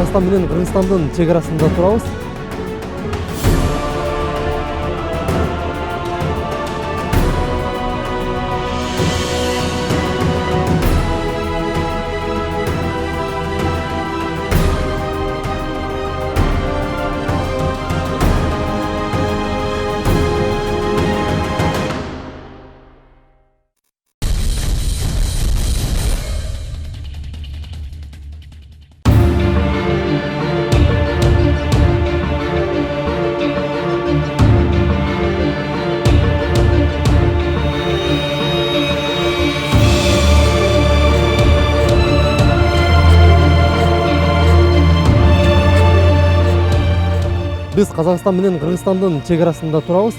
Казакстан менен Кыргызстандын чек арасында турабыз. Биз Казакстан менен Кыргызстандын чек арасында турабыз.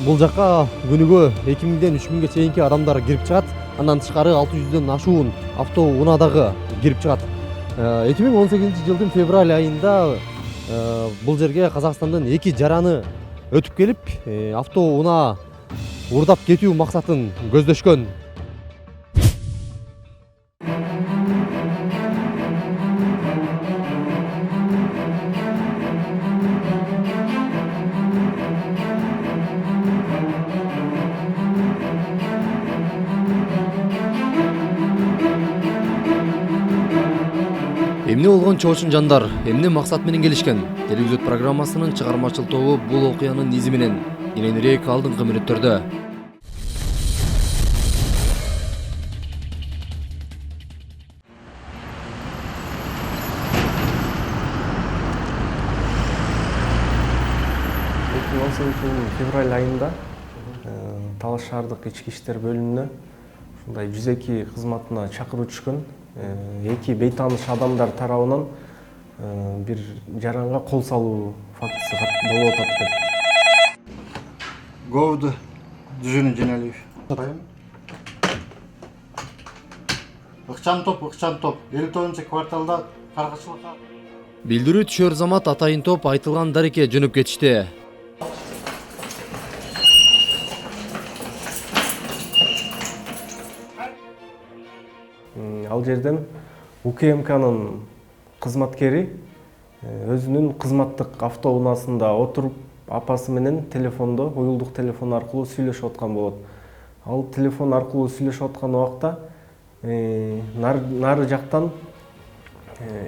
Бул жакка күнүгө 2000ден 3000ге чейинки адамдар кирип чыгат. Андан тышкары 600дөн ашуун автоунаа дагы кирип чыгат. 2018-жылдын февраль айында бул жерге Казакстандын 2 жараны өтүп келип, автоунаа урдап кетүү максатын көздөшкөн. Эмне болгон чоочун жандар, эмне максат менен келишкен? Телевизор программасынын чыгармачыл тобу бул окуянын изи менен кененирээк алдыңкы мүнөттөрдө. Февраль айында Талас шаардык ички иштер бөлүмүнө ушундай 102 кызматына чакыруу түшкөн. 2 бейтаныш адамдар тарабынан бир жаранга кол салуу фактысы болуп атат деп. Говду Дүзүнү Женалиев. Ыкчам топ 59-кварталда каргачылыкка. Билдирүү түшөр замат атайын топ айтылган дарекке жөнөп кетишти. Ал жерден УКМКнын кызматкери өзүнүн кызматтык автоунаасында отуруп апасы менен телефондо, уюлдук телефон аркылуу сүйлөшүп аткан болот. Ал телефон аркылуу сүйлөшүп аткан убакта нары жактан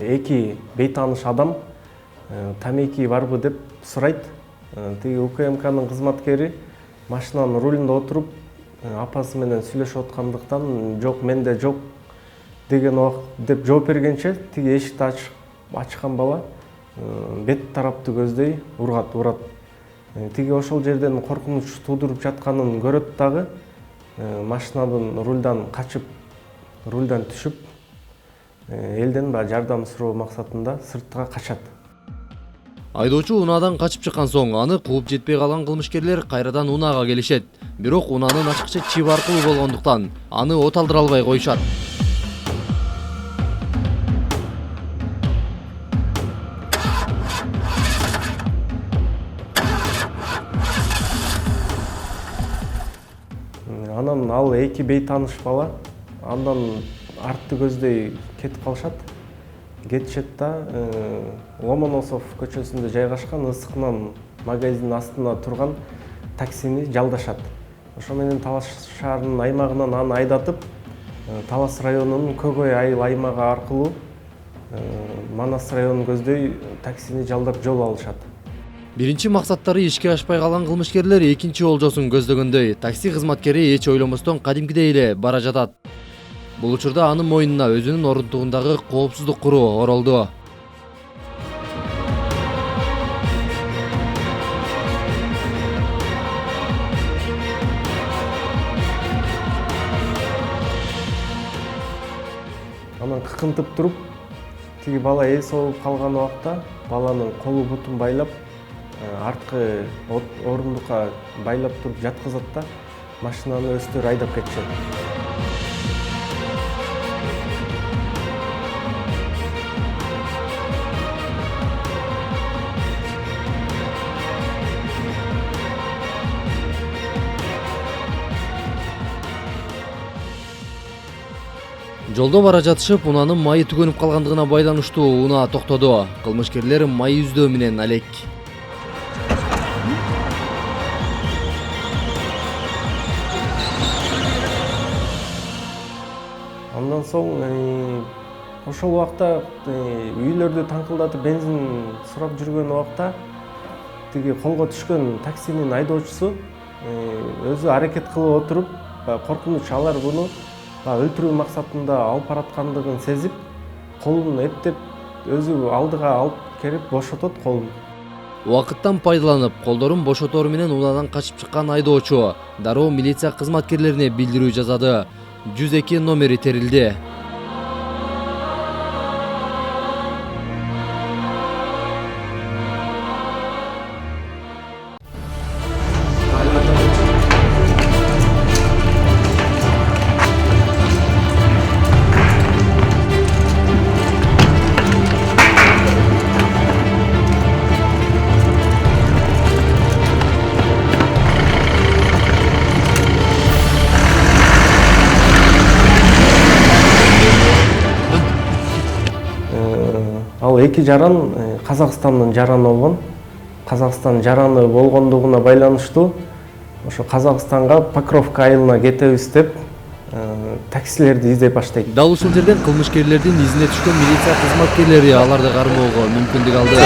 2 бейтаныш адам тамеки барбы деп сурайт. Тиги УКМКнын кызматкери машинанын рулунда отуруп апасы менен сүйлөшүп аткандыктан жок, менде жок деген деп жооп бергенче тиги эшикти ачкан бала бет тарапты көздөй урат. Тиги ошол жерден коркунуч туудуруп жатканын көрөт дагы машинанын рулдан качып, рулдан түшүп, элден жардам суроо максатында сыртка качат. Айдоочу унаадан качып чыккан соң аны кууп жетпей калган кылмышкерлер кайрадан унаага келишет. Бирок унаанын ачкычы чип аркылуу болгондуктан аны от алдыра албай коюшат. Анан ал 2 бейтаныш бала андан артты көздөй кетип калышат. Кетишет да Ломоносов көчөсүндө жайгашкан ысыкнан магазин астына турган таксини жалдашат. Ошо менен Талас шаарынын аймагынан аны айдатып, Талас районунун Көгөй айыл аймагы аркылуу Манас районун көздөй таксини жалдап жол алышат. Биринчи максаттары ишке ашпай калган кылмышкерлер экинчи олжосун көздөгөндөй такси кызматкери эч ойломостон кадимкидей эле бара жатат. Бул учурда анын мойнуна өзүнүн орундугундагы коопсуздук куруу оролду. Анан кыкынтып туруп, тиги бала эс алып калган убакта баланын колу бутун байлап, арткы орундукка байлап туруп жаткызат да машинаны өздөрү айдап кетишет. Жолдо бара жатышып, унаанын майы түгөнүп калгандыгына байланыштуу унаа токтоду. Кылмышкерлер май издөө менен алек. Андан соң ошол убакта үйлөрдү таңкылдатып бензин сурап жүргөн убакта тиги колго түшкөн таксинин айдоочусу өзү аракет кылып отуруп, коркунуч алар буну өлтүрүү максатында алып бараткандыгын сезип, колун эптеп өзү алдыга алып келип бошотот колун. Убакыттан пайдаланып, колдорун бошотору менен унаадан качып чыккан айдоочу дароо милиция кызматкерлерине билдирүү жасады. 102 номери терилди. Ал эки жаран Казакстандын жараны болгон. Казакстан жараны болгондугуна байланыштуу ошо Казакстанга Покровка айылына кетебиз деп таксилерди издей баштайт. Дал ушул жерден кылмышкерлердин изине түшкөн милиция кызматкерлери аларды кармоого мүмкүндүк алды.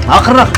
Акырак.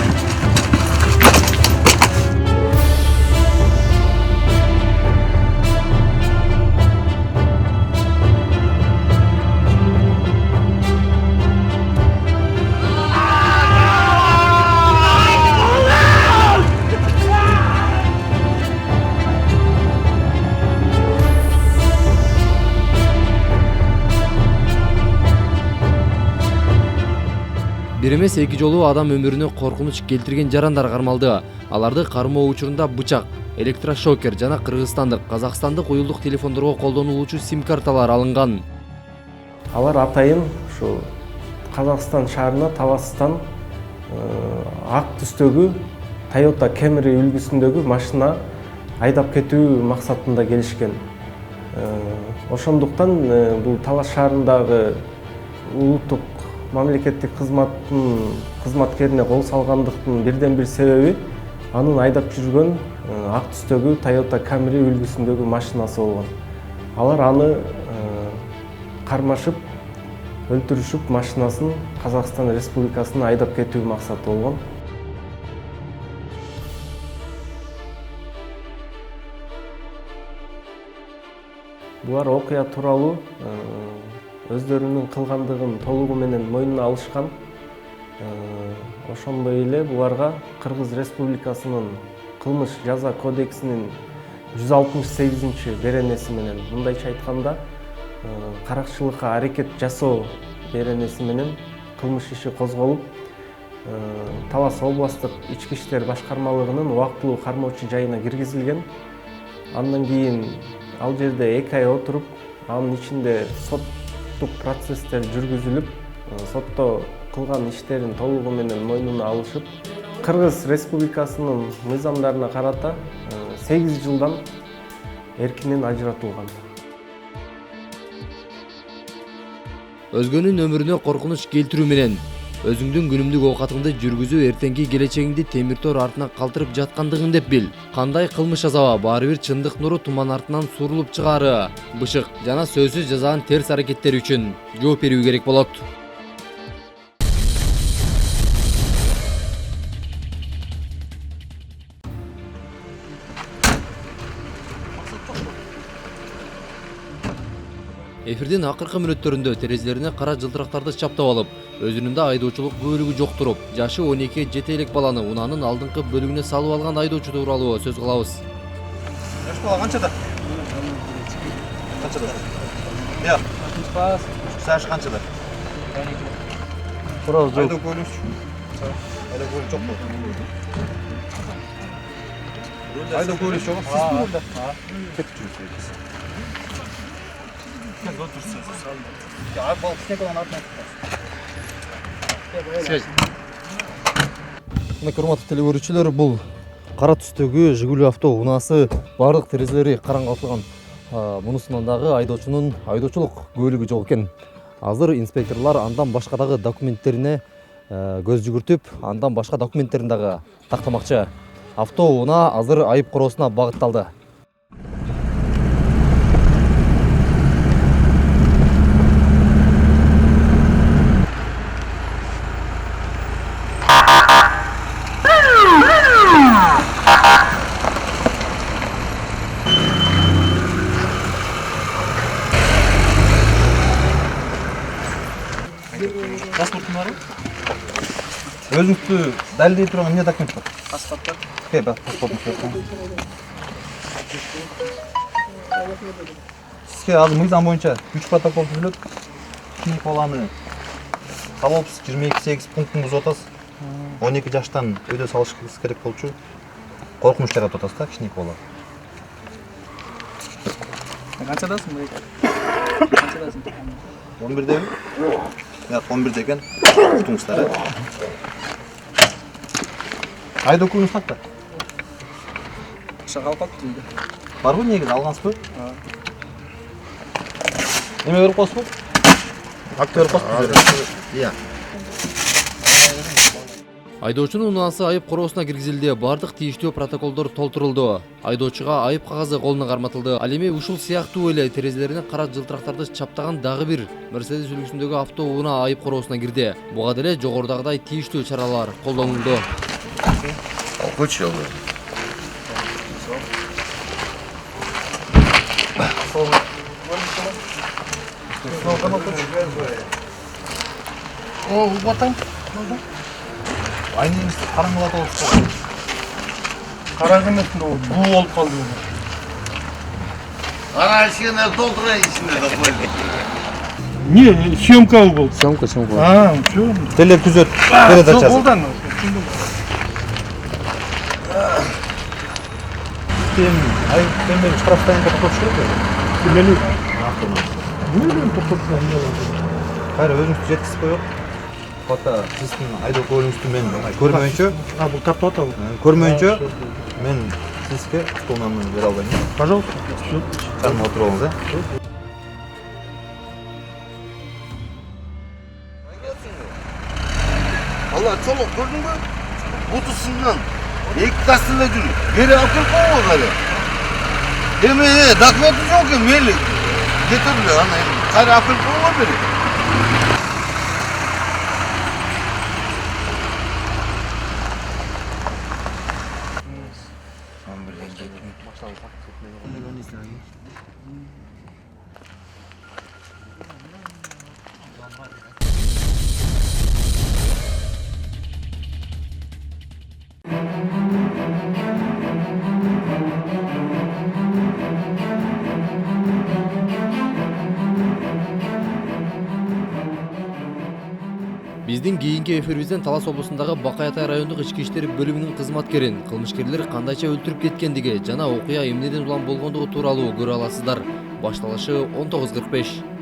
Бир эмес эки жолу адам өмүрүнө коркунуч келтирген жарандар кармалды. Аларды кармоо учурунда бычак, электрошокер жана кыргызстандык, казакстандык уюлдук телефондорго колдонулуучу сим-карталар алынган. Алар атайын ушу Казакстан шаарына Таластан ак түстөгү Toyota Camry үлгүсүндөгү машина айдап кетүү максатында келишкен. Ошондуктан бул Талас шаарындагы улуттук мамлекеттик кызматкерине кол салгандыктын бирден бир себеби анын айдап жүргөн ак түстөгү Toyota Camry үлгүсүндөгү машинасы болгон. Алар аны кармашып, өлтүрүшүп, машинасын Казакстан Республикасына айдап кетүү максаты болгон. Булар окуя тууралуу өздөрүнүн кылгандыгын толугу менен мойнуна алышкан. Ошондой эле буларга Кыргыз Республикасынын кылмыш жаза кодексинин 168 беренеси менен, мындайча айтканда, каракчылыкка аракет жасоо беренеси менен кылмыш иши козголуп, Талас областтык ички иштер башкармалыгынын убактылуу кармоочу жайына киргизилген. Андан кийин ал жерде 2 ай отуруп, анын ичинде соттук процесстер жүргүзүлүп, сотто кылган иштерин толугу менен мойнуна алышып, Кыргыз Республикасынын мыйзамдарына карата 8 жылдан эркинен ажыратылган. Өзгөнүн өмүрүнө коркунуч келтирүү менен өзүңдүн күнүмдүк оокатыңды жүргүзүү эртеңки келечегиңди темир тор артына калтырып жаткандыгың деп бил. Кандай кылмыш жасаба, баары бир чындык нуру туман артынан сурулуп чыгаары, бышык жана сөзсүз жасаган терс аракеттер үчүн жооп берүү керек болот. Эфирдин акыркы мүнөттөрүндө терезелерине кара жылтырактарды чаптап алып, өзүнүн да айдоочулук күбөлүгү жоктуруп, жашы 12 жете элек баланы унаанын алдыңкы бөлүгүнө салып алган айдоочу тууралуу сөз кылабыз. Жаш бала канчада? Канчада? Я. Саш канчада? Biraz Ayda koyunuz. Ayda koyun çok mu? Ayda koyunuz çok. Siz mi burada? Ketip жүрсүңүз. Kez otursun. Ya abi balık tek olan atmayın. Мына урматтуу телегөрүүчүлөр, бул кара түстөгү Жигули авто унаасы бардык терезелери караңгылатылган. Мунусунан дагы айдоочулук куәлиги жок экен. Азыр инспекторлор андан башка дагы документтерине көз жүгүртүп, андан башка документтерин дагы тактамакчы. Авто унаа азыр айып короосуна багытталды. Паспортун бар? Өзүңүздү далилдей турган эмне документ бар? Паспорттар. Паспортун берсең. Сизге азыр мыйзам боюнча 3 протокол түзүлөт. Кийинки баланы талоопсуз 22.8 пунктун бузуп атасыз. 12 жаштан өйдө салышыңыз керек болчу. Коркунуч жаратып атасыз да кичинекей бала. Канчадасың мына? Канчадасың? 11-деби? Я 11 экен. Уктуңуздар. Айда окуңуз кантта? Шагал калыптыр. Барбы негизи алгансызбы? Эме берип коесузбу? Акт берип коесузбу? Иә. Айдоочунун унаасы айып короосуна киргизилди. Бардык тийиштүү протоколдор толтурулду. Айдоочуга айып кагазы колуна карматылды. Ал эми ушул сыяктуу эле терезелерине кара жылтырактарды чаптаган дагы бир Мерседес үлгүсүндөгү авто унаа айып короосуна кирди. Буга деле жогорудагыдай тийиштүү чаралар колдонулду. Почему? О, батам. Айныңыз караңгылатып атасыз. Карак эмес, бул болуп калды. Ана ішіне толтырай ішіне de koyduk. Не, съемка был. Съемка. А, все. Телекүзөт передачасы. Қолдан. Мен штрафтайын тоқтап жүреді. Білмелі. Кайра өзүңүздү жеткизип коёк. Фото сиздин айдоо көлүңүздү мен көрмөйүнчө, Бұл таптап атау. көрмөйүнчө мен сизге автоунааны бере албайм. Пожалуйста. Жаныма отуруп алыңыз, э? Allah çoluk gördün mü? Kutusundan ilk taşıyla жүрүп. Beri akıl koyma gari. Deme, dokumenti yok ki meli. Getirdi ana. Kayra akıl koyma beri. Биздин кийинки эфирибизден Талас облусундагы Бакай Атай райондук ички иштер бөлүмүнүн кызматкерин кылмышкерлер кандайча өлтүрүп кеткендиги жана окуя эмнеден улам болгондугу тууралуу көрө аласыздар. Башталышы 19:45.